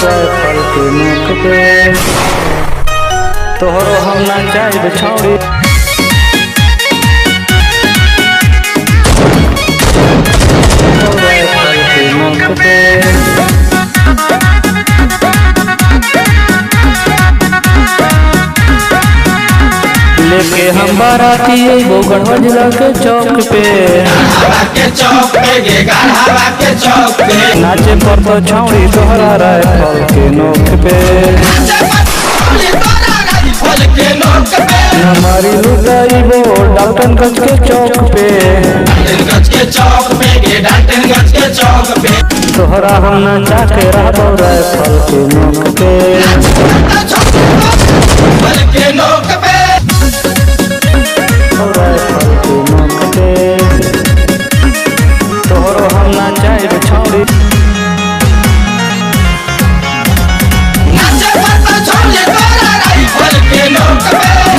Rifle के नोक पे तोहरो हम ना जाइब छौड़ी। राइफल के नोक पे लेके हम बाराती बोगढ़ जिला के चौक पे नाचे पर तो छौड़ी तोहरा राइफल के नोक पे हमारी लुटाई वो डाल्टनगंज के चौक पे तोहरा हम नचा के रहबो राइफल के नोक पे तोहरो हम ना जाइब छौड़ी।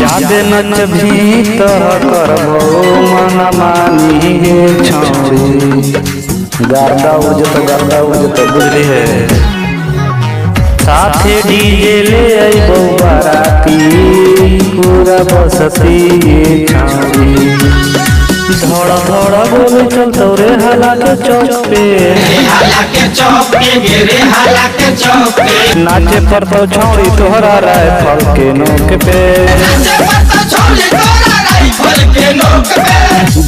जादे नच भी तह करबो मन मानी हे छौड़ी। गार्दा उजत बुझली है साथे डीजे ले आइबो बाराती पूरा बसती छौड़ी। धड़ा बोले चल तोरे हाला के चौक पे नाचे पर तो छौड़ी तोहरा राइफल के नोक पे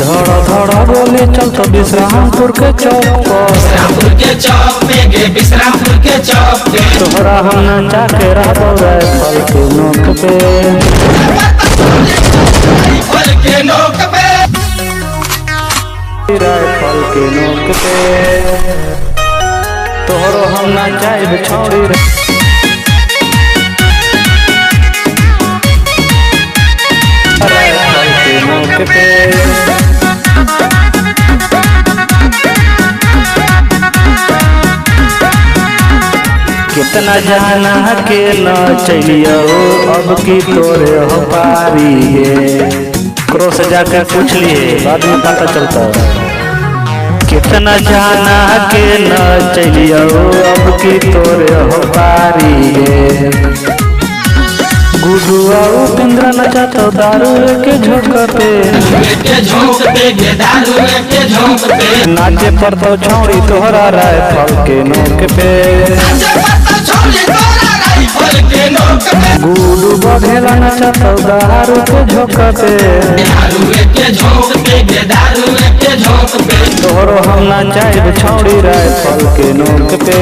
धड़ा बोले चल तो विश्रामपुर के चौक पे तोहरा हम नचा के रहबो राइफल के नोक पे राइफल के नोक पे तोहरो हम ना जाइब छौड़ी। राइफल के नोक पे कितना जाना के न चलियो अब की तोरे हो पारी है। क्रॉस जाकर पूछ लिए बाद में पता चलता। कितना जाना के न चलियो अब की तोरे हो पारी है। गुडुआ उपेंद्र नचा तो दारू के झोंक पे नाचे पर तो छौड़ी तोहरा राइफल के नोक पे गुडू बढ़ेला नचा तो दारू के झोंक पे तोहरो हम ना जाइब छौड़ी राइफल के नोक पे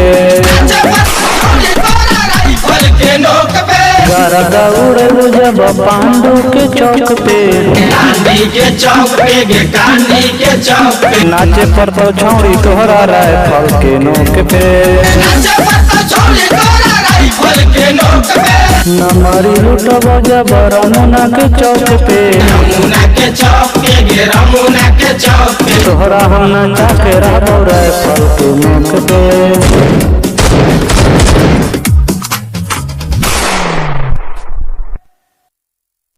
गरदा उड़े जब पांडू के चौक पे नाचे पर तो छौड़ी तोहरा राइफल के नोक पे नमरी लुटबो जब रमुना के चौक पे तोहरा हम नचा के रहबो राइफल के नोक पे।